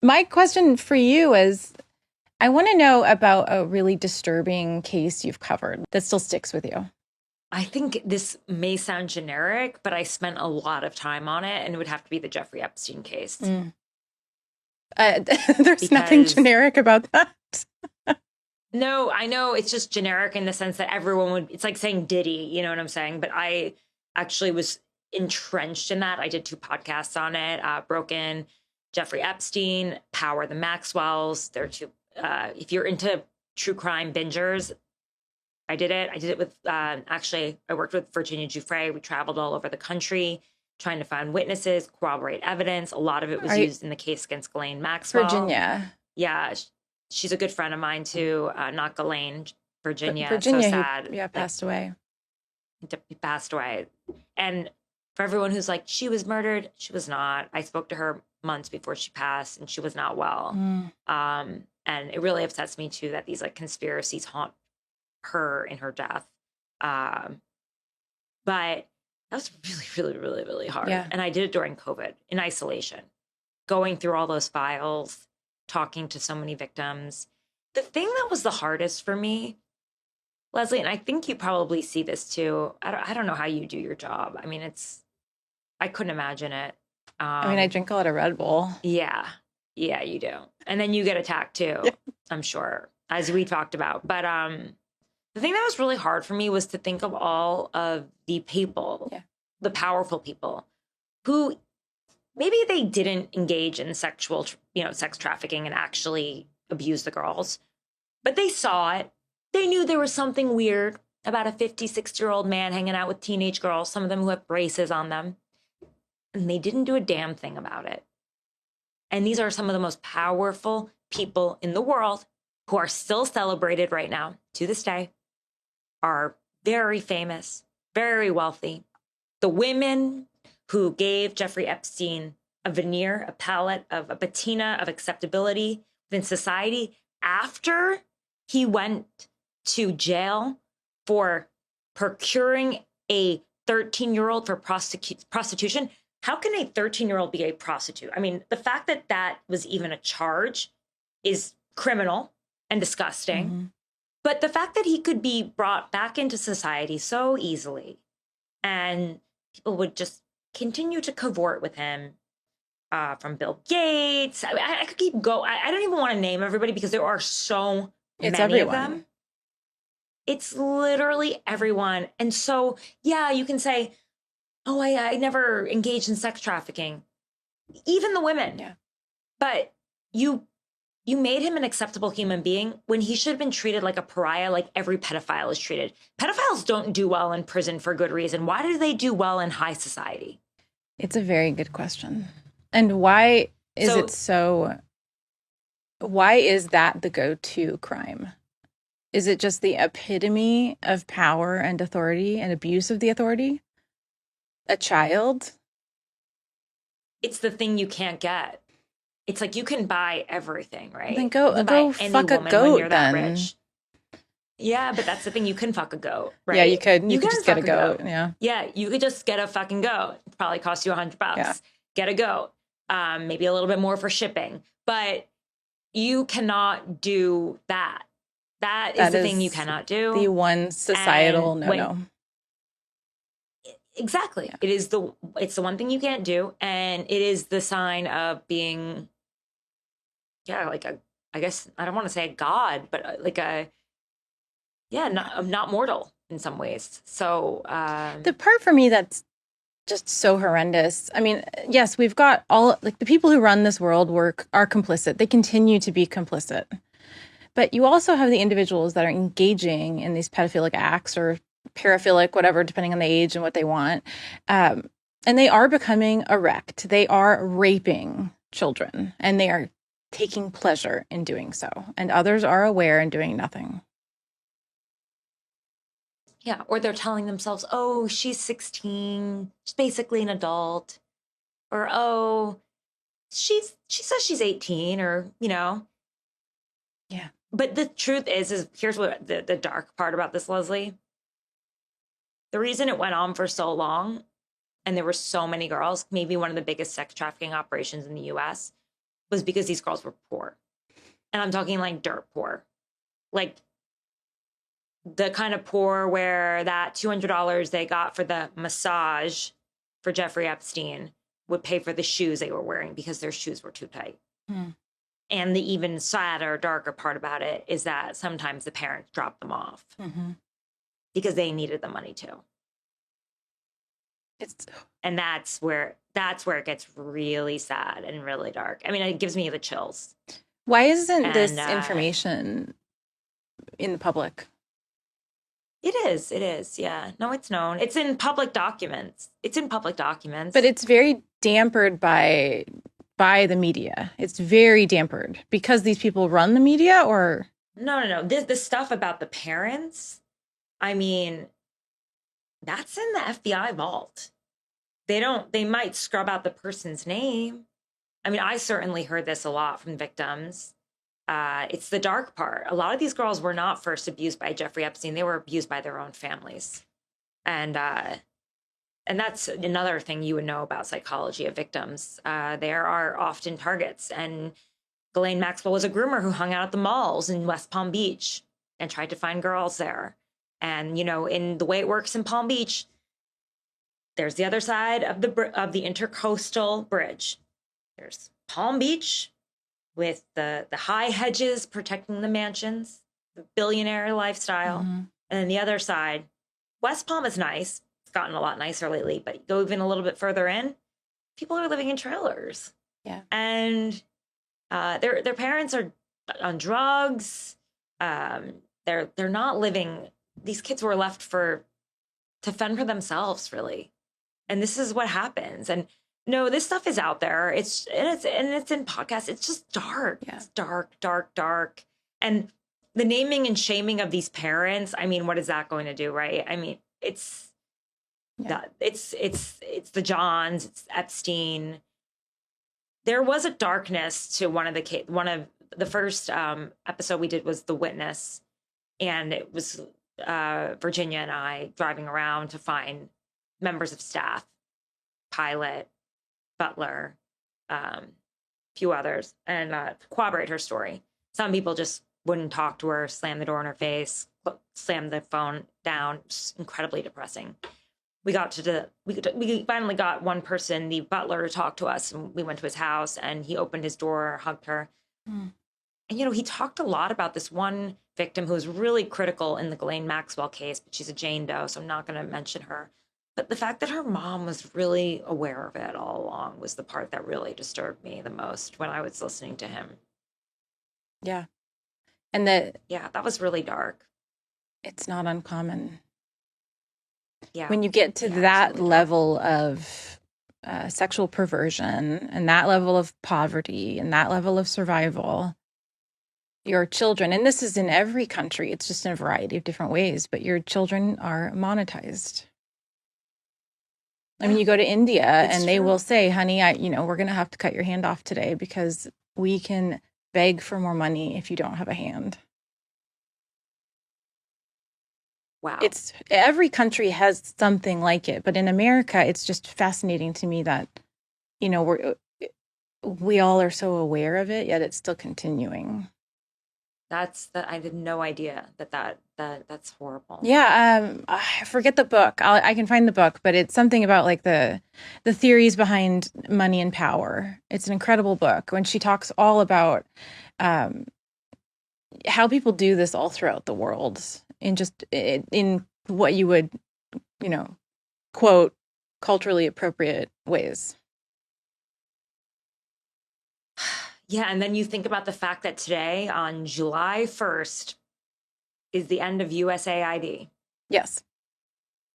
My question for you is, I want to know about a really disturbing case you've covered that still sticks with you. I think this may sound generic, but I spent a lot of time on it, and it would have to be the Jeffrey Epstein case. There's nothing generic about that. No, I know it's just generic in the sense that everyone would, it's like saying Diddy, you know what I'm saying? But I actually was entrenched in that. I did 2 podcasts on it, Broken, Jeffrey Epstein, Power, the Maxwells. They're 2, if you're into true crime bingers, I did it. I did it with, actually, I worked with Virginia Giuffre. We traveled all over the country trying to find witnesses, corroborate evidence. A lot of it was used in the case against Ghislaine Maxwell. Virginia. Yeah. She's a good friend of mine too. Not Ghislaine, Virginia. Virginia, so sad. Who, passed away. He passed away. And for everyone who's like, she was murdered, she was not. I spoke to her months before she passed, and she was not well. And it really upsets me too that these like conspiracies haunt her in her death. But that was really hard. Yeah. And I did it during COVID in isolation, going through all those files, talking to so many victims. The thing that was the hardest for me, Leslie, and I think you probably see this too. I don't know how you do your job. I mean, I couldn't imagine it. I drink a lot of Red Bull. Yeah, you do. And then you get attacked too, yeah. I'm sure, as we talked about. But the thing that was really hard for me was to think of all of the people, the powerful people who maybe they didn't engage in sexual, sex trafficking and actually abuse the girls, but they saw it. They knew there was something weird about a 56-year-old man hanging out with teenage girls, some of them who have braces on them, and they didn't do a damn thing about it. And these are some of the most powerful people in the world who are still celebrated right now to this day, are very famous, very wealthy. The women who gave Jeffrey Epstein a veneer, a palette, of a patina of acceptability within society after he went to jail for procuring a 13-year-old for prostitution. How can a 13-year-old be a prostitute? I mean, the fact that that was even a charge is criminal and disgusting. Mm-hmm. But the fact that he could be brought back into society so easily and people would just continue to cavort with him, from Bill Gates. I could keep going. I don't even want to name everybody because there are so many of them. It's literally everyone. And so, yeah, you can say, oh, I never engaged in sex trafficking. Even the women. Yeah. But you made him an acceptable human being when he should have been treated like a pariah, like every pedophile is treated. Pedophiles don't do well in prison for good reason. Why do they do well in high society? It's a very good question. And why is that the go-to crime? Is it just the epitome of power and authority and abuse of the authority? A child? It's the thing you can't get. It's like you can buy everything, right? Then go fuck a goat then. Rich. Yeah, but that's the thing. You can fuck a goat, right? Yeah, you could. You could just get a goat. Yeah. Yeah, you could just get a fucking goat. It probably cost you $100. Yeah. Get a goat. Maybe a little bit more for shipping. But you cannot do that. That is the thing you cannot do. The one societal no. Exactly. Yeah. It's the one thing you can't do. And it is the sign of being, like I guess, I don't want to say a god, but like not mortal in some ways. So the part for me that's just so horrendous. I mean, yes, we've got all, like, the people who run this world are complicit. They continue to be complicit. But you also have the individuals that are engaging in these pedophilic acts or paraphilic, whatever, depending on the age and what they want. And they are becoming erect. They are raping children, and they are taking pleasure in doing so. And others are aware and doing nothing. Yeah, or they're telling themselves, oh, she's 16, she's basically an adult. Or, oh, she says she's 18, or, Yeah. But the truth is here's what the dark part about this, Leslie. The reason it went on for so long, and there were so many girls, maybe one of the biggest sex trafficking operations in the U.S., was because these girls were poor. And I'm talking like dirt poor. Like the kind of poor where that $200 they got for the massage for Jeffrey Epstein would pay for the shoes they were wearing because their shoes were too tight. And the even sadder, darker part about it is that sometimes the parents dropped them off because they needed the money too. And that's where it gets really sad and really dark. I mean, it gives me the chills. Why isn't this information in the public? It is. Yeah. No, it's known. It's in public documents. But it's very dampered by the media. It's very dampered because these people run the media, or? No. This stuff about the parents, I mean, that's in the FBI vault. They might scrub out the person's name. I mean, I certainly heard this a lot from victims. It's the dark part. A lot of these girls were not first abused by Jeffrey Epstein. They were abused by their own families. And that's another thing you would know about psychology of victims. There are often targets. And Ghislaine Maxwell was a groomer who hung out at the malls in West Palm Beach and tried to find girls there. And, you know, in the way it works in Palm Beach, there's the other side of the intercoastal bridge. There's Palm Beach with the high hedges protecting the mansions, the billionaire lifestyle. And then the other side, West Palm is nice. It's gotten a lot nicer lately, but you go even a little bit further in, people are living in trailers. Yeah. And their parents are on drugs. They're not living. These kids were left to fend for themselves, really. And this is what happens. And no, this stuff is out there. It's in podcasts. It's just dark. Yeah. It's dark. And the naming and shaming of these parents, I mean, what is that going to do, right? I mean, it's the Johns, it's Epstein. There was a darkness to one of the first episode we did was The Witness, and it was Virginia and I driving around to find members of staff, pilot, butler, few others, and corroborate her story. Some people just wouldn't talk to her, slam the door in her face, slam the phone down. Just incredibly depressing. We finally got one person, the butler, to talk to us, and we went to his house, and he opened his door, hugged her. And, you know, he talked a lot about this one victim who was really critical in the Ghislaine Maxwell case, but she's a Jane Doe, so I'm not going to mention her. But the fact that her mom was really aware of it all along was the part that really disturbed me the most when I was listening to him. Yeah. And that was really dark. It's not uncommon. Yeah. When you get to that level of sexual perversion and that level of poverty and that level of survival, your children, and this is in every country, it's just in a variety of different ways, but your children are monetized. I mean, you go to India and they will say, honey, we're going to have to cut your hand off today because we can beg for more money if you don't have a hand. Wow. Every country has something like it, but in America, it's just fascinating to me that, you know, we all are so aware of it, yet it's still continuing. I had no idea that's horrible. Yeah, I forget the book. I can find the book, but it's something about like the theories behind money and power. It's an incredible book when she talks all about how people do this all throughout the world in what you would, you know, quote, culturally appropriate ways. Yeah, and then you think about the fact that today, on July 1st, is the end of USAID. Yes.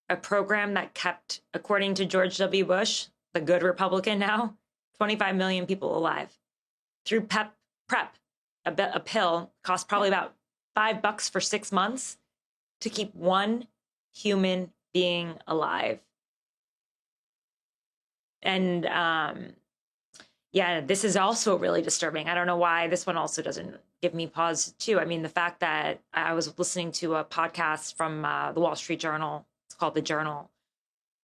A program that kept, according to George W. Bush, the good Republican now, 25 million people alive. Through PrEP, a pill cost probably about $5 for 6 months to keep one human being alive. And this is also really disturbing. I don't know why this one also doesn't give me pause too. I mean, the fact that I was listening to a podcast from the Wall Street Journal. It's called The Journal.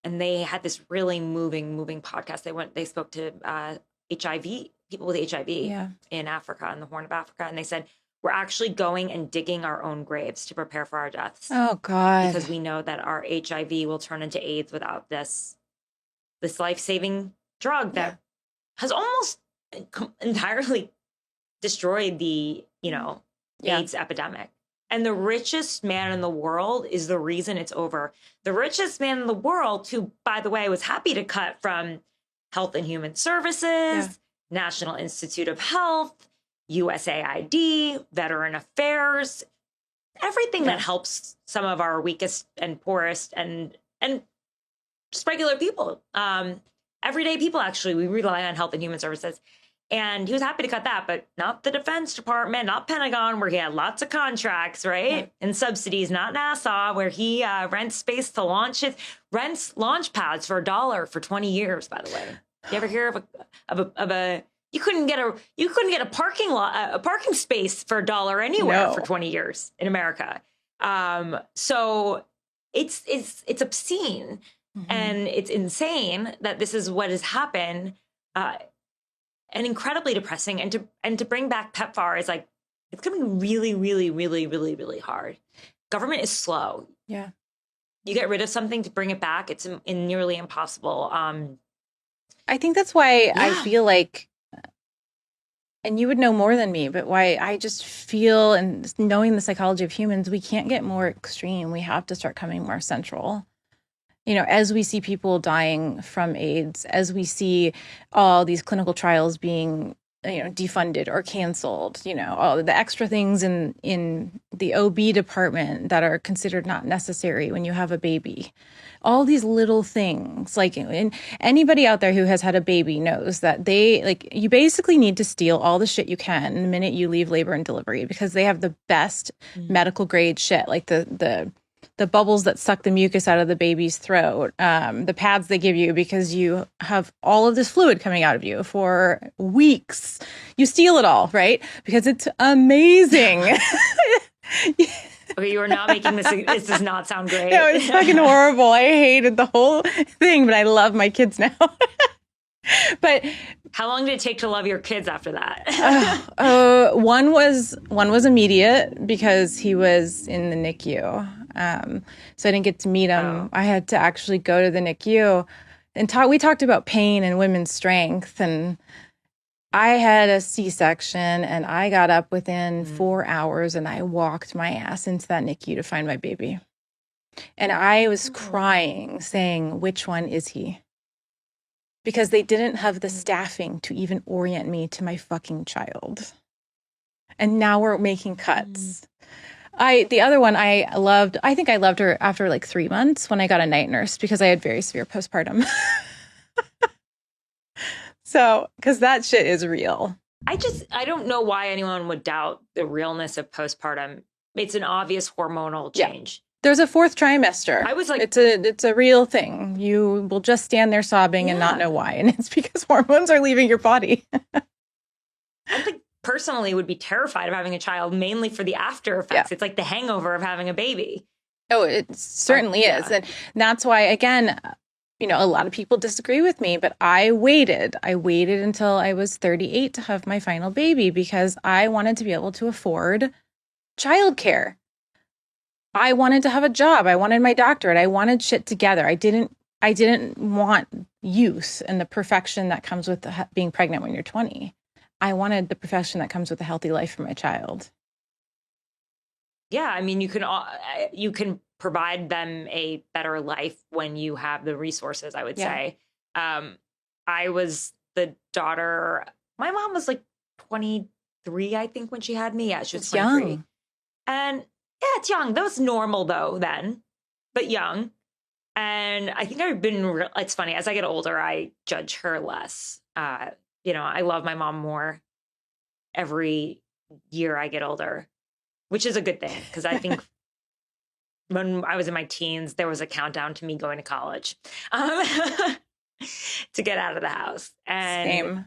And they had this really moving podcast. They spoke to HIV people with HIV Yeah. in Africa, in the Horn of Africa. And they said, we're actually going and digging our own graves to prepare for our deaths. Oh, God. Because we know that our HIV will turn into AIDS without this life-saving drug that has almost entirely destroyed the, AIDS epidemic. And the richest man in the world is the reason it's over. The richest man in the world, who, by the way, was happy to cut from Health and Human Services, National Institute of Health, USAID, Veteran Affairs, everything that helps some of our weakest and poorest and just regular people, everyday people. Actually, we rely on Health and Human Services. And he was happy to cut that, but not the Defense Department, not Pentagon, where he had lots of contracts, right? And subsidies, not NASA, where he rents space to rents launch pads for $1 for 20 years, by the way. You ever hear of a you couldn't get a parking space for $1 anywhere for 20 years in America. So it's obscene and it's insane that this is what has happened. And incredibly depressing. And to bring back PEPFAR is like, it's going to be really, really, really, really, really hard. Government is slow. Yeah. You get rid of something to bring it back, it's nearly impossible. I think that's why I feel like, and you would know more than me, but why I just feel, and knowing the psychology of humans, we can't get more extreme. We have to start coming more central. As we see people dying from AIDS, as we see all these clinical trials being, defunded or canceled, all the extra things in the OB department that are considered not necessary when you have a baby, all these little things, and anybody out there who has had a baby knows that you basically need to steal all the shit you can the minute you leave labor and delivery, because they have the best medical grade shit, like the bubbles that suck the mucus out of the baby's throat, the pads they give you because you have all of this fluid coming out of you for weeks. You steal it all, right? Because it's amazing. Okay, you are not making this. This does not sound great. No, it's fucking horrible. I hated the whole thing, but I love my kids now. But how long did it take to love your kids after that? One was immediate because he was in the NICU. So I didn't get to meet him. Oh. I had to actually go to the NICU and we talked about pain and women's strength. And I had a C-section and I got up within 4 hours and I walked my ass into that NICU to find my baby. And I was crying, saying, which one is he? Because they didn't have the staffing to even orient me to my fucking child. And now we're making cuts. The other one I think I loved her after like 3 months when I got a night nurse because I had very severe postpartum. So, because that shit is real. I don't know why anyone would doubt the realness of postpartum. It's an obvious hormonal change. There's a fourth trimester. I was like, it's a real thing. You will just stand there sobbing and not know why. And it's because hormones are leaving your body. I think personally would be terrified of having a child, mainly for the after effects. It's like the hangover of having a baby. Oh, it certainly is. And that's why, again, a lot of people disagree with me, but I waited until I was 38 to have my final baby because I wanted to be able to afford childcare. I wanted to have a job. I wanted my doctorate. I wanted shit together. I didn't want youth and the perfection that comes with being pregnant when you're 20. I wanted the perfection that comes with a healthy life for my child. Yeah, I mean, you can provide them a better life when you have the resources, I would say. I was the daughter. My mom was like 23, I think, when she had me. Yeah, she was 23. Young. And yeah, it's young. That was normal though then, but young. And I think it's funny, as I get older, I judge her less. I love my mom more every year I get older, which is a good thing. Because I think when I was in my teens, there was a countdown to me going to college to get out of the house. And same.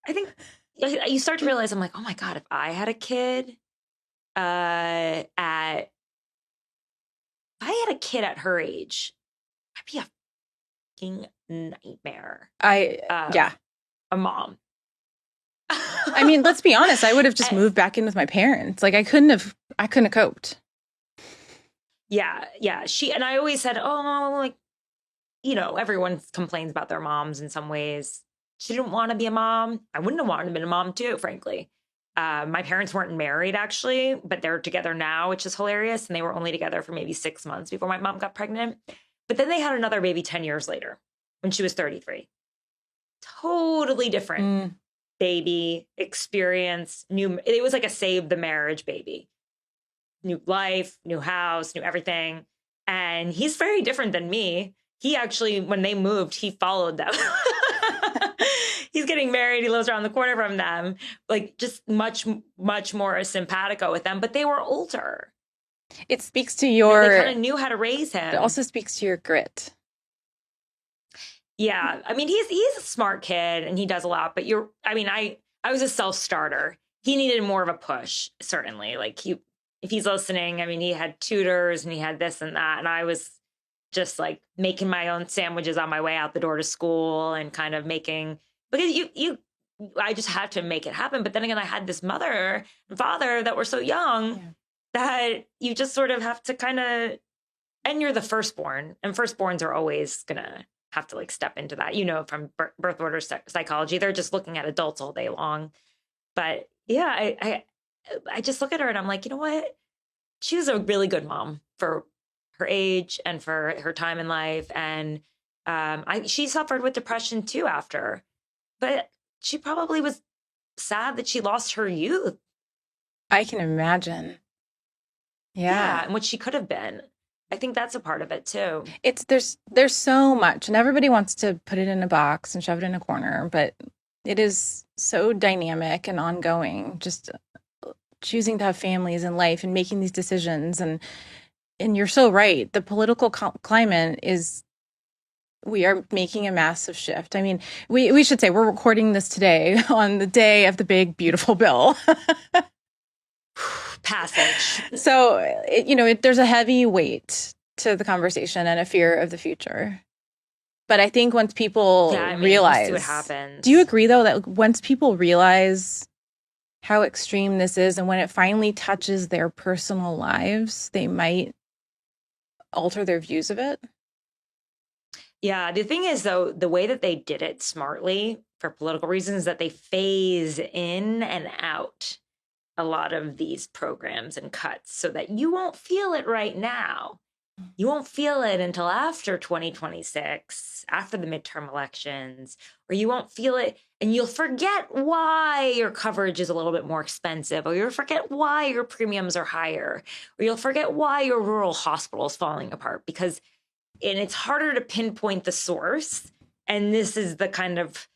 I think you start to realize, I'm like, oh my God, if I had a kid, if I had a kid at her age, I'd be a fucking nightmare. A mom. I mean, let's be honest. I would have just moved back in with my parents. Like I couldn't have coped. Yeah. And I always said, oh, like, everyone complains about their moms in some ways. She didn't want to be a mom. I wouldn't have wanted to be a mom too, frankly. My parents weren't married actually, but they're together now, which is hilarious. And they were only together for maybe 6 months before my mom got pregnant. But then they had another baby 10 years later when she was 33. Totally different baby experience. It was like a save the marriage baby. New life, new house, new everything. And he's very different than me. He actually, when they moved, he followed them. He's getting married. He lives around the corner from them. Like just much, much more simpatico with them. But they were older. It speaks to your... They kind of knew how to raise him. It also speaks to your grit. Yeah. I mean, he's a smart kid and he does a lot. But I was a self-starter. He needed more of a push, certainly. Like if he's listening, I mean, he had tutors and he had this and that. And I was just like making my own sandwiches on my way out the door to school and kind of making, because I just had to make it happen. But then again, I had this mother and father that were so young that you just sort of have to kind of, and you're the firstborn, and firstborns are always going to have to like step into that, from birth order psychology. They're just looking at adults all day long. But yeah, I just look at her and I'm like, you know what? She was a really good mom for her age and for her time in life. And she suffered with depression too after, but she probably was sad that she lost her youth. I can imagine. Yeah. And what she could have been. I think that's a part of it too. There's so much, and everybody wants to put it in a box and shove it in a corner, but it is so dynamic and ongoing, just choosing to have families and life and making these decisions. And you're so right. The political climate we are making a massive shift. I mean, we should say we're recording this today on the day of the big, beautiful bill. Passage. So, there's a heavy weight to the conversation and a fear of the future. But I think once people realize, we'll see what happens. Do you agree though that once people realize how extreme this is, and when it finally touches their personal lives, they might alter their views of it? Yeah. The thing is, though, the way that they did it smartly for political reasons, that they phase in and out a lot of these programs and cuts so that you won't feel it right now. You won't feel it until after 2026, after the midterm elections, or you won't feel it and you'll forget why your coverage is a little bit more expensive, or you'll forget why your premiums are higher, or you'll forget why your rural hospital is falling apart, and it's harder to pinpoint the source. And this is the kind of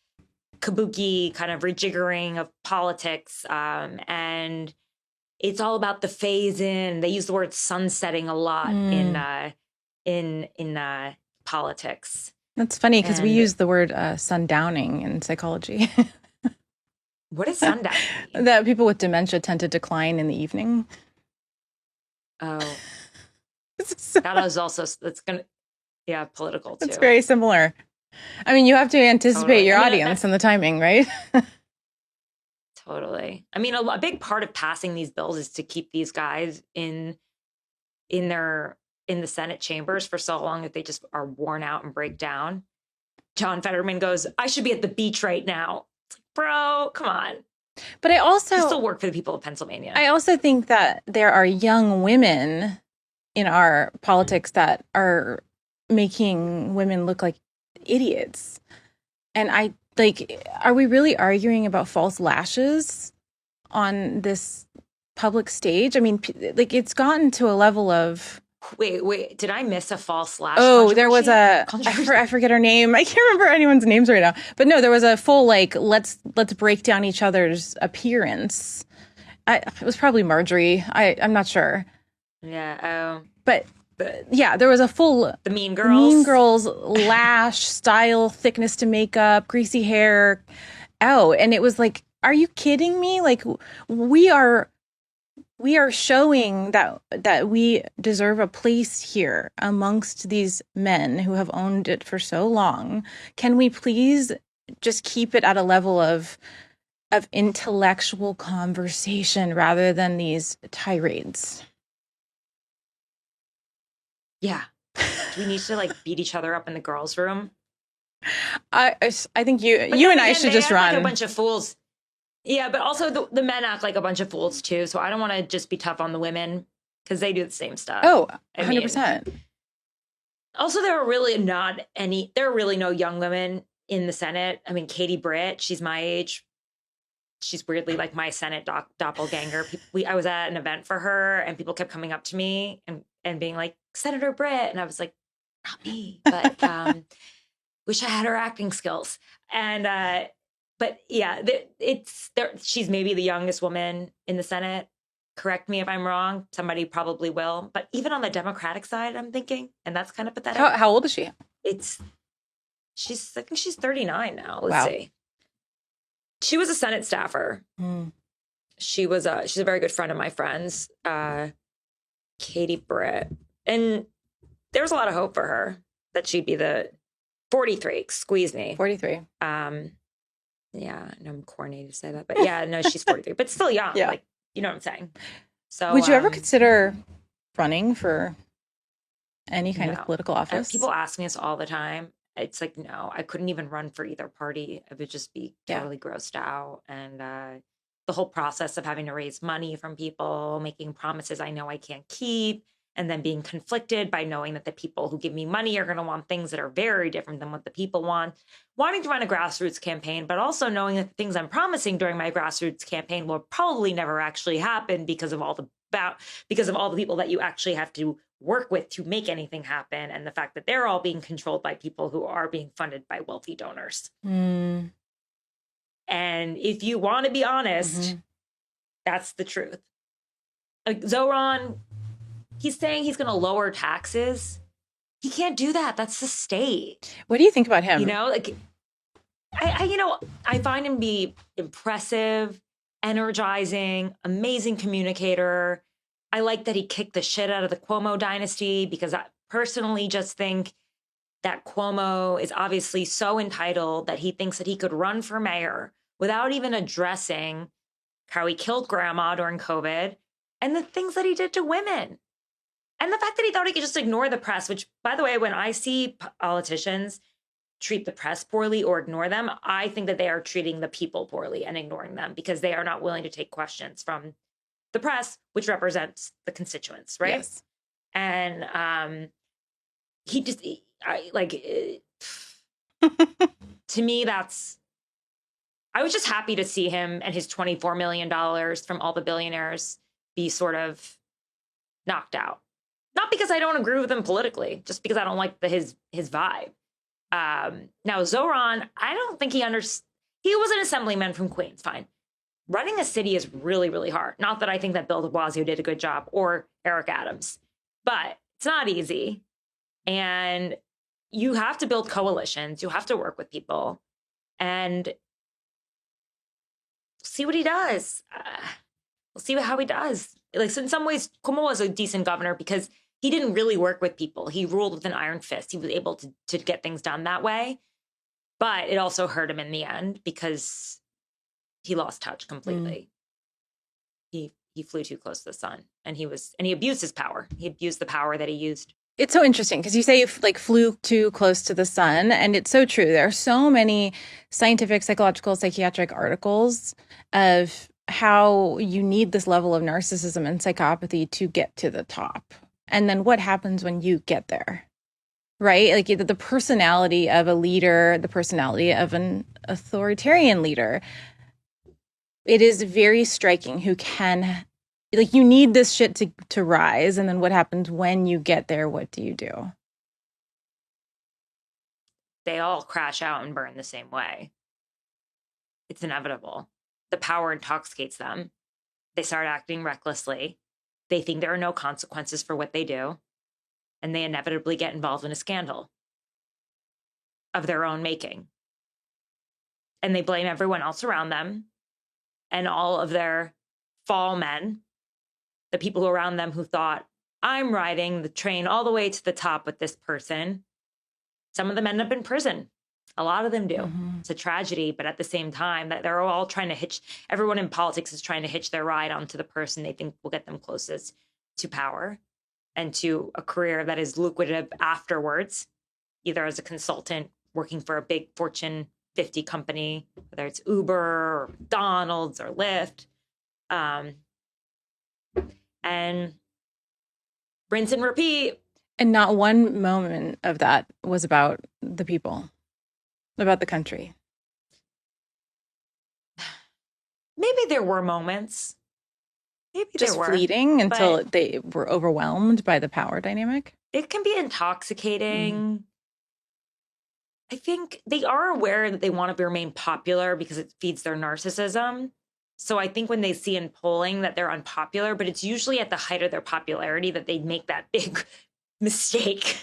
kabuki kind of rejiggering of politics. And it's all about the phase in. They use the word sunsetting a lot in politics. That's funny because we use the word sundowning in psychology. What is sundowning? That people with dementia tend to decline in the evening. Oh, that is also political too. It's very similar. I mean, you have to anticipate your audience and the timing, right? Totally. I mean, a big part of passing these bills is to keep these guys in the Senate chambers for so long that they just are worn out and break down. John Fetterman goes, "I should be at the beach right now." It's like, bro, come on. But I still work for the people of Pennsylvania. I also think that there are young women in our politics that are making women look like idiots. And are we really arguing about false lashes on this public stage? I mean, it's gotten to a level of... Wait, did I miss a false lash? Oh, there was I forget her name. I can't remember anyone's names right now. But no, there was a full, let's break down each other's appearance. It was probably Marjorie. I'm not sure. Yeah. But yeah, there was a full... The Mean Girls lash, style, thickness to makeup, greasy hair. Oh, and it was like, are you kidding me? Like, we are showing that we deserve a place here amongst these men who have owned it for so long. Can we please just keep it at a level of of intellectual conversation rather than these tirades. Yeah. Do we need to like beat each other up in the girls' room? I think you and I should just run. Like a bunch of fools. Yeah, but also the men act like a bunch of fools too. So I don't want to just be tough on the women because they do the same stuff. Oh, 100%. Also, there are really no young women in the Senate. I mean, Katie Britt, she's my age. She's weirdly like my Senate doppelganger. I was at an event for her and people kept coming up to me and being like, Senator Britt. And I was like, not me, but wish I had her acting skills. And, but yeah, she's maybe the youngest woman in the Senate. Correct me if I'm wrong. Somebody probably will. But even on the Democratic side, I'm thinking, and that's kind of pathetic. How old is she? I think she's 39 now. Let's see. She was a Senate staffer. She's a very good friend of my friend's, Katie Britt. And there was a lot of hope for her that she'd be the 43, squeeze me. 43. Yeah, and I'm corny to say that, but yeah, no, she's 43, but still young. Yeah. Like, you know what I'm saying? So would you ever consider running for any kind of political office? People ask me this all the time. It's like, no, I couldn't even run for either party. I would just be totally grossed out. And the whole process of having to raise money from people, making promises I know I can't keep, and then being conflicted by knowing that the people who give me money are going to want things that are very different than what the people want, wanting to run a grassroots campaign, but also knowing that the things I'm promising during my grassroots campaign will probably never actually happen because of all the people that you actually have to work with to make anything happen, and the fact that they're all being controlled by people who are being funded by wealthy donors. And if you want to be honest, that's the truth. Like Zoran, he's saying he's going to lower taxes. He can't do that. That's the state. What do you think about him? You know, like I find him to be impressive, energizing, amazing communicator. I like that he kicked the shit out of the Cuomo dynasty because I personally just think that Cuomo is obviously so entitled that he thinks that he could run for mayor without even addressing how he killed grandma during COVID and the things that he did to women. And the fact that he thought he could just ignore the press, which, by the way, when I see politicians treat the press poorly or ignore them, I think that they are treating the people poorly and ignoring them because they are not willing to take questions from the press, which represents the constituents, right? Yes. And to me, I was just happy to see him and his $24 million from all the billionaires be sort of knocked out. Not because I don't agree with him politically, just because I don't like his vibe. Now, Zoran, I don't think he was an assemblyman from Queens, fine. Running a city is really, really hard. Not that I think that Bill de Blasio did a good job or Eric Adams, but it's not easy. And you have to build coalitions. You have to work with people and see what he does. We'll see how he does. Like, so in some ways, Cuomo was a decent governor because he didn't really work with people. He ruled with an iron fist. He was able to get things done that way. But it also hurt him in the end because he lost touch completely. He flew too close to the sun, and he abused his power. He abused the power that he used. It's so interesting because you say like flew too close to the sun, and it's so true. There are so many scientific, psychological, psychiatric articles of how you need this level of narcissism and psychopathy to get to the top. And then what happens when you get there, right? Like the personality of a leader, the personality of an authoritarian leader. It is very striking who can, like, you need this shit to rise. And then what happens when you get there? What do you do? They all crash out and burn the same way. It's inevitable. The power intoxicates them. They start acting recklessly. They think there are no consequences for what they do. And they inevitably get involved in a scandal of their own making. And they blame everyone else around them. And all of their fall men, the people around them who thought, I'm riding the train all the way to the top with this person. Some of them end up in prison A lot of them do. It's a tragedy, but at the same time, that they're all trying to everyone in politics is trying to hitch their ride onto the person they think will get them closest to power and to a career that is lucrative afterwards, either as a consultant working for a big Fortune 50 company, whether it's Uber or McDonald's or Lyft. And rinse and repeat. And not one moment of that was about the people, about the country. Maybe there were moments. Maybe just there were. Fleeting until they were overwhelmed by the power dynamic. It can be intoxicating. I think they are aware that they want to remain popular because it feeds their narcissism. So I think when they see in polling that they're unpopular, but it's usually at the height of their popularity that they make that big mistake,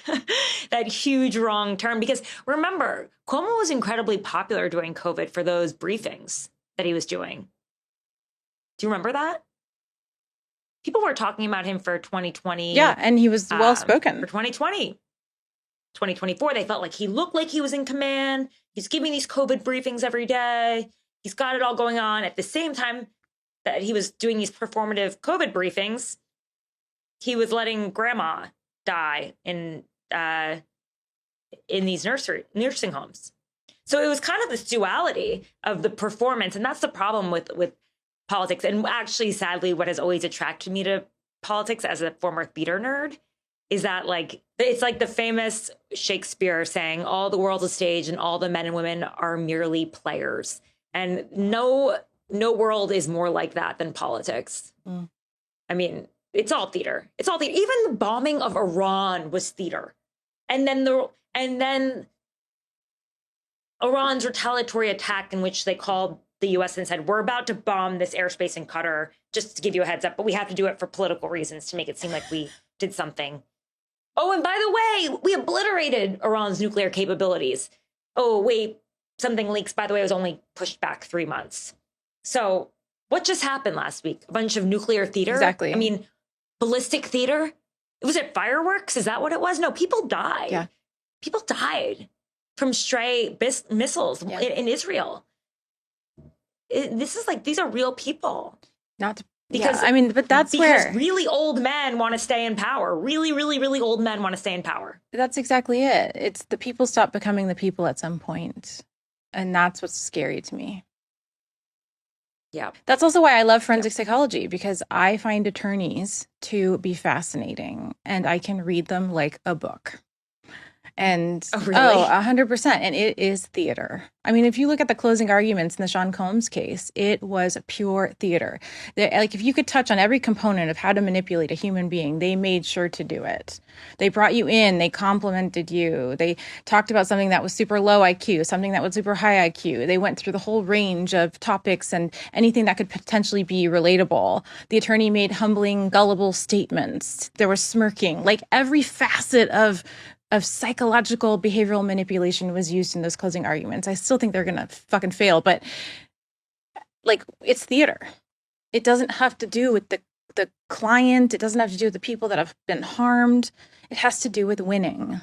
that huge wrong turn. Because remember, Cuomo was incredibly popular during COVID for those briefings that he was doing. Do you remember that? People were talking about him for 2020. Yeah, and he was well-spoken. For 2020. 2024, they felt like he looked like he was in command. He's giving these COVID briefings every day. He's got it all going on. At the same time that he was doing these performative COVID briefings, he was letting grandma die in these nursing homes. So it was kind of this duality of the performance. And that's the problem with politics. And actually, sadly, what has always attracted me to politics as a former theater nerd is that, like, it's like the famous Shakespeare saying, all the world's a stage and all the men and women are merely players. And no world is more like that than politics. I mean, it's all theater. It's all theater. Even the bombing of Iran was theater. And then Iran's retaliatory attack, in which they called the U.S. and said, we're about to bomb this airspace in Qatar, just to give you a heads up, but we have to do it for political reasons to make it seem like we did something. Oh, and by the way, we obliterated Iran's nuclear capabilities. Oh, wait, something leaks. By the way, it was only pushed back 3 months. So what just happened last week? A bunch of nuclear theater? Exactly. I mean, ballistic theater? Was it fireworks? Is that what it was? No, people died. Yeah. People died from stray missiles in Israel. These are real people. But that's where really old men want to stay in power. Really, really, really old men want to stay in power. That's exactly it. It's the people stop becoming the people at some point. And that's what's scary to me. Yeah. That's also why I love forensic psychology, because I find attorneys to be fascinating and I can read them like a book. And 100%. And it is theater. I mean, if you look at the closing arguments in the Sean Combs case, it was pure theater. Like, if you could touch on every component of how to manipulate a human being, they made sure to do it. They brought you in, they complimented you. They talked about something that was super low IQ, something that was super high IQ. They went through the whole range of topics and anything that could potentially be relatable. The attorney made humbling, gullible statements. There was smirking. Like, every facet of psychological behavioral manipulation was used in those closing arguments. I still think they're going to fucking fail, but like, it's theater. It doesn't have to do with the client. It doesn't have to do with the people that have been harmed. It has to do with winning.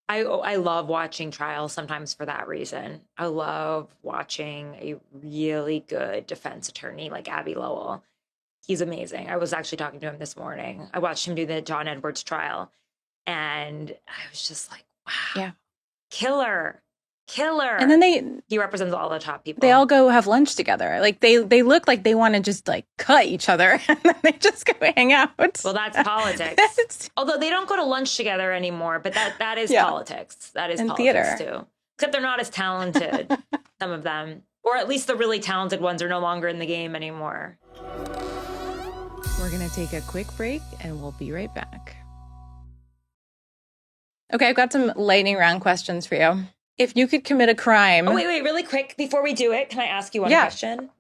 I love watching trials sometimes for that reason. I love watching a really good defense attorney like Abby Lowell. He's amazing. I was actually talking to him this morning. I watched him do the John Edwards trial. And I was just like, wow, yeah, killer. And then he represents all the top people. They all go have lunch together. Like, they look like they want to just like cut each other, and then they just go hang out. Well, that's politics. Although they don't go to lunch together anymore, but that is politics. That is politics theater too. Except they're not as talented, some of them, or at least the really talented ones are no longer in the game anymore. We're gonna take a quick break, and we'll be right back. Okay, I've got some lightning round questions for you. If you could commit a crime... Oh, wait, really quick. Before we do it, can I ask you one question?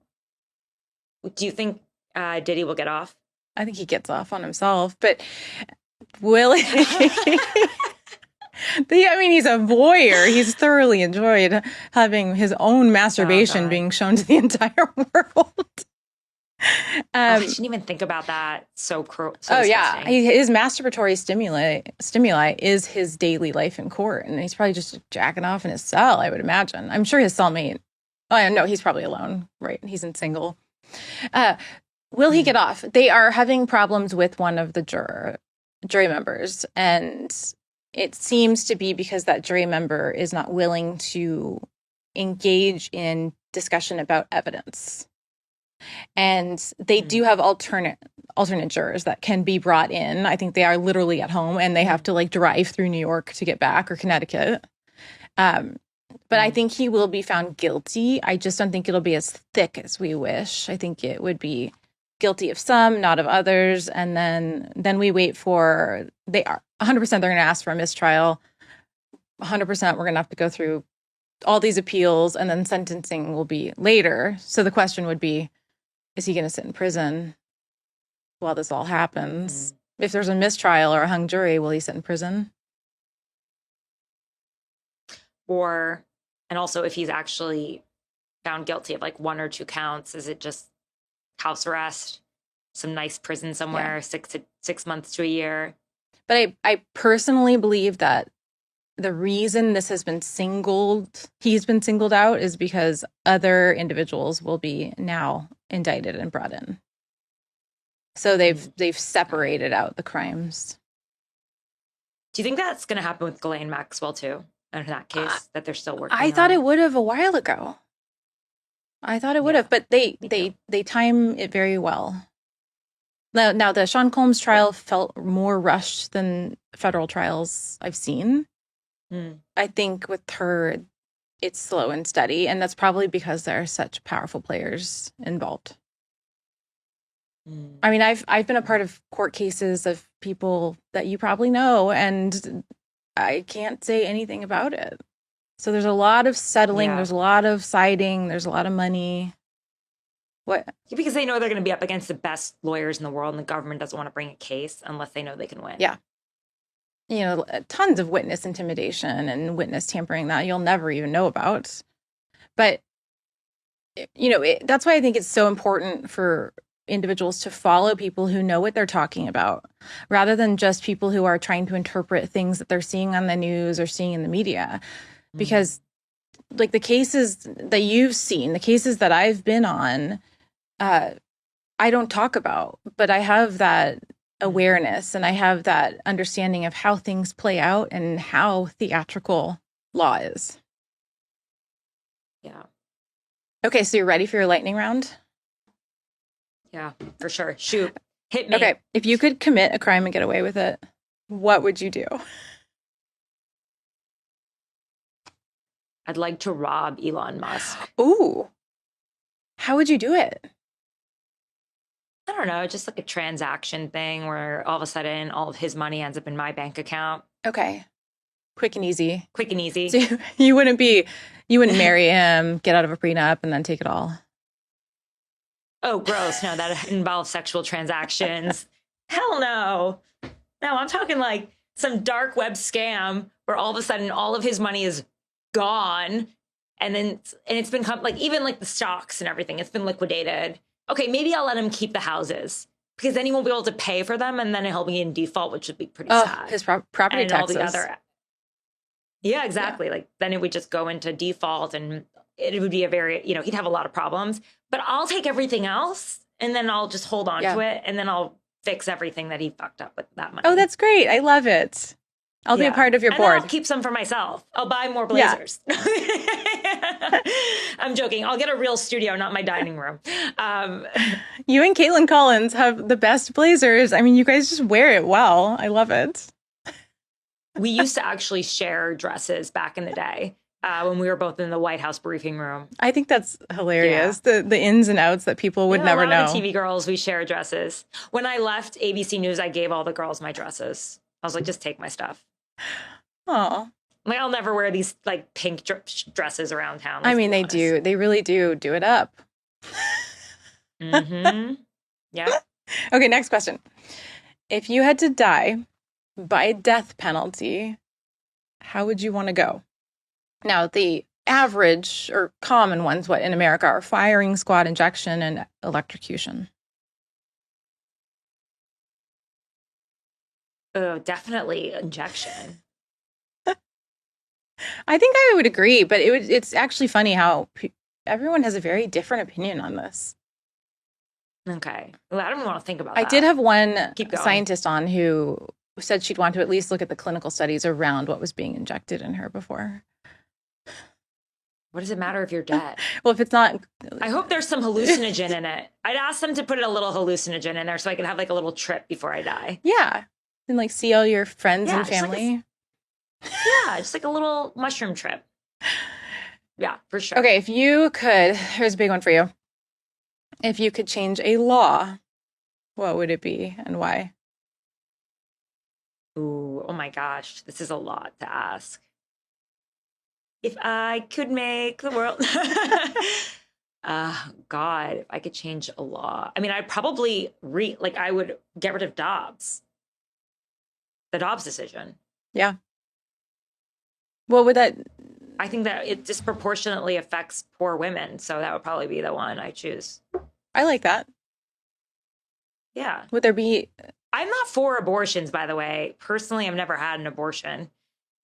Do you think Diddy will get off? I think he gets off on himself, but will he? I mean, he's a voyeur. He's thoroughly enjoyed having his own masturbation being shown to the entire world. I didn't even think about that. So cruel. So yeah. His masturbatory stimuli is his daily life in court. And he's probably just jacking off in his cell, I would imagine. I'm sure his cellmate, no, he's probably alone, right? He's in single. Will he get off? They are having problems with one of the jury members. And it seems to be because that jury member is not willing to engage in discussion about evidence. And they do have alternate jurors that can be brought in. I think they are literally at home and they have to like drive through New York to get back, or Connecticut. But I think he will be found guilty. I just don't think it'll be as thick as we wish. I think it would be guilty of some, not of others. And then we wait for, they are 100% they're going to ask for a mistrial. 100% we're going to have to go through all these appeals, and then sentencing will be later. So the question would be, is he going to sit in prison while this all happens? If there's a mistrial or a hung jury, will he sit in prison? And also if he's actually found guilty of like 1 or 2 counts, is it just house arrest, some nice prison somewhere, 6 months to a year? But I personally believe that the reason this has been he's been singled out, is because other individuals will be now indicted and brought in. So they've separated out the crimes. Do you think that's going to happen with Ghislaine Maxwell too? In that case, that they're still working I thought it would have a while ago. I thought it would have, but they time it very well. Now the Sean Combs trial felt more rushed than federal trials I've seen. I think with her, it's slow and steady, and that's probably because there are such powerful players involved. I mean, I've been a part of court cases of people that you probably know, and I can't say anything about it. So there's a lot of settling, there's a lot of siding, there's a lot of money. What? Because they know they're going to be up against the best lawyers in the world, and the government doesn't want to bring a case unless they know they can win. Yeah. You know, tons of witness intimidation and witness tampering that you'll never even know about. But, you know, that's why I think it's so important for individuals to follow people who know what they're talking about, rather than just people who are trying to interpret things that they're seeing on the news or seeing in the media. Because, like, the cases that you've seen, the cases that I've been on, I don't talk about, but I have that awareness and I have that understanding of how things play out and how theatrical law is. Yeah. Okay, so you're ready for your lightning round? Yeah, for sure. Shoot. Hit me. Okay, if you could commit a crime and get away with it, what would you do? I'd like to rob Elon Musk. Ooh. How would you do it? I don't know, just like a transaction thing where all of a sudden all of his money ends up in my bank account. Okay. Quick and easy. Quick and easy. So you wouldn't marry him, get out of a prenup, and then take it all. Oh, gross. No, that involves sexual transactions. Hell no. No, I'm talking like some dark web scam where all of a sudden all of his money is gone. And it's been like, even like the stocks and everything, it's been liquidated. Okay, maybe I'll let him keep the houses because then he won't be able to pay for them, and then he'll be in default, which would be pretty sad. His property and taxes. All the other, yeah, exactly. Yeah. Like then it would just go into default, and it would be a very, he'd have a lot of problems. But I'll take everything else, and then I'll just hold on to it, and then I'll fix everything that he fucked up with that money. Oh, that's great! I love it. I'll be a part of your board. I'll keep some for myself. I'll buy more blazers. Yeah. I'm joking. I'll get a real studio, not my dining room. You and Caitlin Collins have the best blazers. I mean, you guys just wear it well. I love it. We used to actually share dresses back in the day when we were both in the White House briefing room. I think that's hilarious. Yeah. The ins and outs that people would never know. A lot of the TV girls, we share dresses. When I left ABC News, I gave all the girls my dresses. I was like, just take my stuff. Oh, like I'll never wear these like pink dresses around town. I mean, they do. They really do it up. Mm-hmm. Yeah. Okay, next question. If you had to die by death penalty, how would you want to go? Now, the average or common ones, in America are firing, squad injection, and electrocution. Oh, definitely injection. I think I would agree, but it's actually funny how everyone has a very different opinion on this. Okay. Well, I don't even want to think about that. I did have one Keep going. scientist on who said she'd want to at least look at the clinical studies around what was being injected in her before. What does it matter if you're dead? Well, if it's not... I hope there's some hallucinogen in it. I'd ask them to put a little hallucinogen in there so I can have like a little trip before I die. Yeah. And like see all your friends and family. Yeah, just like a little mushroom trip. Yeah, for sure. Okay, if you could, here's a big one for you. If you could change a law, what would it be and why? Ooh, oh my gosh, this is a lot to ask. If I could make the world... God, if I could change a law. I mean, I'd probably I would get rid of Dobbs. The Dobbs decision. Yeah. What would that... I think that it disproportionately affects poor women. So that would probably be the one I choose. I like that. Yeah. Would there be... I'm not for abortions, by the way. Personally, I've never had an abortion.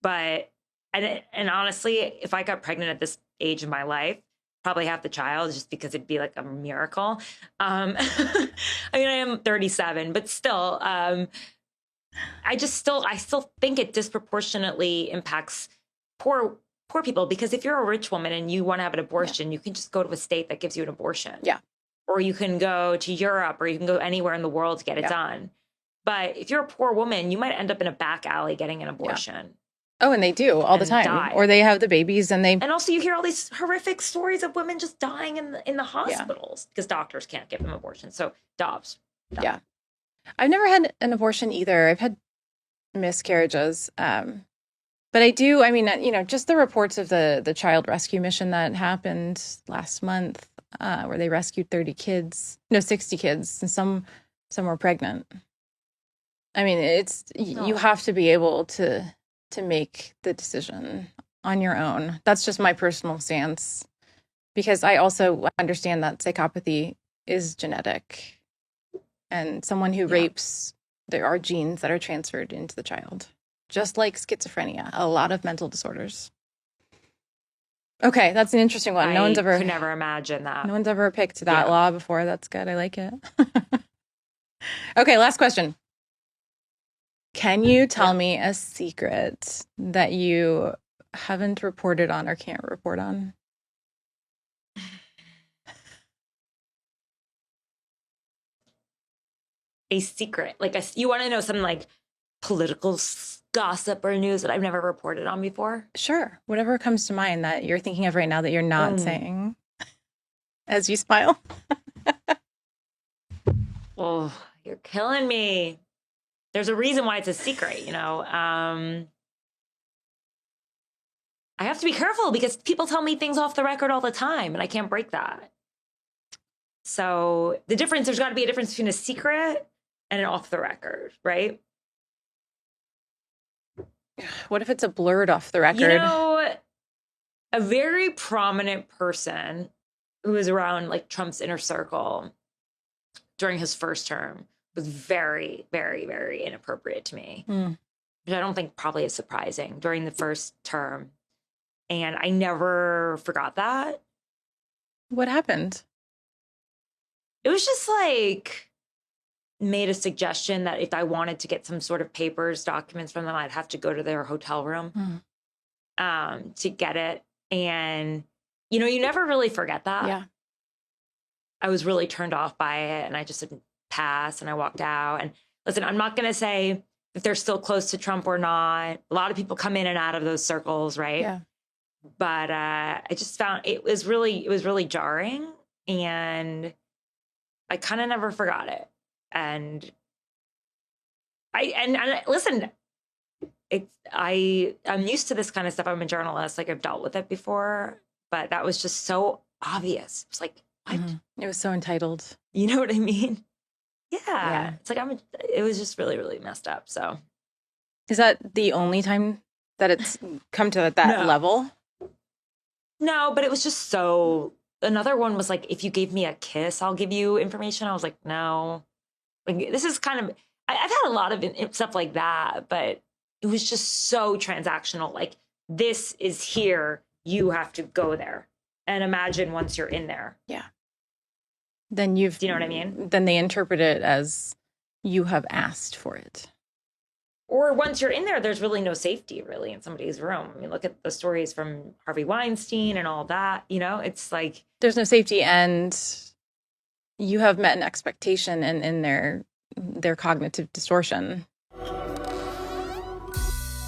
But, and honestly, if I got pregnant at this age of my life, probably have the child just because it'd be like a miracle. I mean, I am 37, but still, I still think it disproportionately impacts poor people, because if you're a rich woman and you want to have an abortion, you can just go to a state that gives you an abortion. Yeah. Or you can go to Europe, or you can go anywhere in the world to get it done. But if you're a poor woman, you might end up in a back alley getting an abortion. Yeah. Oh, and they do all the time. Die. Or they have the babies and they... And also you hear all these horrific stories of women just dying in the hospitals because doctors can't give them abortions. So Dobbs. Yeah. I've never had an abortion either. I've had miscarriages. But I do, I mean, just the reports of the child rescue mission that happened last month, where they rescued 60 kids, and some were pregnant. I mean, you have to be able to make the decision on your own. That's just my personal stance, because I also understand that psychopathy is genetic, and someone who rapes, there are genes that are transferred into the child. Just like schizophrenia, a lot of mental disorders. Okay, that's an interesting one. I could never imagine that. No one's ever picked that law before. That's good. I like it. Okay, last question. Can you tell me a secret that you haven't reported on or can't report on? A secret, you want to know something like political gossip or news that I've never reported on before? Sure. Whatever comes to mind that you're thinking of right now that you're not saying as you smile. Oh, you're killing me. There's a reason why it's a secret, I have to be careful because people tell me things off the record all the time and I can't break that. So there's got to be a difference between a secret and an off the record, right? What if it's a blurred off the record? A very prominent person who was around like Trump's inner circle during his first term was very, very, very inappropriate to me, which I don't think probably is surprising during the first term. And I never forgot that. What happened? It was just made a suggestion that if I wanted to get some sort of documents from them, I'd have to go to their hotel room to get it. And, you never really forget that. Yeah. I was really turned off by it, and I just didn't pass, and I walked out. And listen, I'm not going to say if they're still close to Trump or not. A lot of people come in and out of those circles, right? Yeah. But I just found it was really jarring, and I kind of never forgot it. And listen, I'm used to this kind of stuff. I'm a journalist, I've dealt with it before, but that was just so obvious. It's like, what? It was so entitled. You know what I mean? Yeah. It's it was just really, really messed up. So is that the only time that it's come to that level? No, but it was just so. Another one was if you gave me a kiss, I'll give you information. I was like, no. This is kind of, I've had a lot of stuff like that, but it was just so transactional. Like, this is here, you have to go there. And imagine once you're in there. Yeah. Then do you know what I mean? Then they interpret it as you have asked for it. Or once you're in there, there's really no safety really in somebody's room. I mean, look at the stories from Harvey Weinstein and all that, it's like. There's no safety, and you have met an expectation in their cognitive distortion.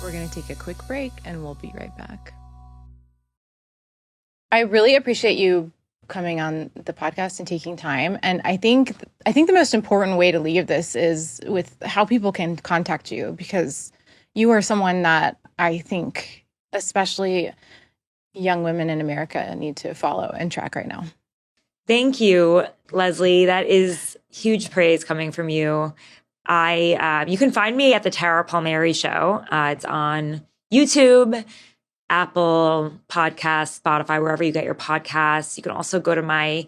We're going to take a quick break and we'll be right back. I really appreciate you coming on the podcast and taking time. And I think the most important way to leave this is with how people can contact you, because you are someone that I think especially young women in America need to follow and track right now. Thank you, Leslie. That is huge praise coming from you. You can find me at the Tara Palmeri Show. It's on YouTube, Apple Podcasts, Spotify, wherever you get your podcasts. You can also go to my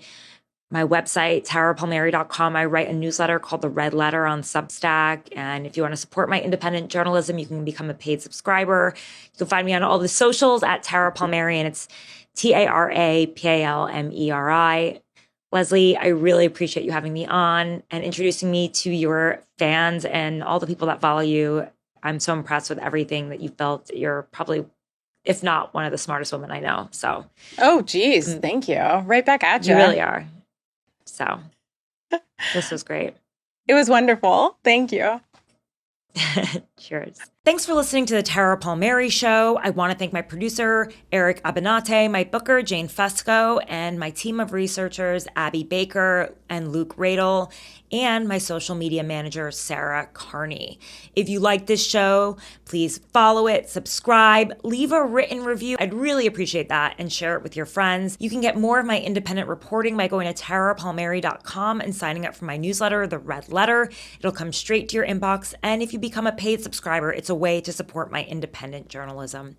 website, tarapalmeri.com. I write a newsletter called The Red Letter on Substack. And if you want to support my independent journalism, you can become a paid subscriber. You can find me on all the socials at Tara Palmeri, and it's TARAPALMERI. Leslie, I really appreciate you having me on and introducing me to your fans and all the people that follow you. I'm so impressed with everything that you've built. You're probably, if not one of the smartest women I know. So, oh, geez, thank you. Right back at you. You really are. So, this was great. It was wonderful. Thank you. Cheers. Thanks for listening to the Tara Palmeri Show. I want to thank my producer, Eric Abinate, my booker, Jane Fusco, and my team of researchers, Abby Baker and Luke Radel, and my social media manager, Sarah Carney. If you like this show, please follow it, subscribe, leave a written review. I'd really appreciate that, and share it with your friends. You can get more of my independent reporting by going to tarapalmeri.com and signing up for my newsletter, The Red Letter. It'll come straight to your inbox, and if you become a paid subscriber, it's a way to support my independent journalism.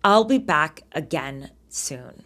I'll be back again soon.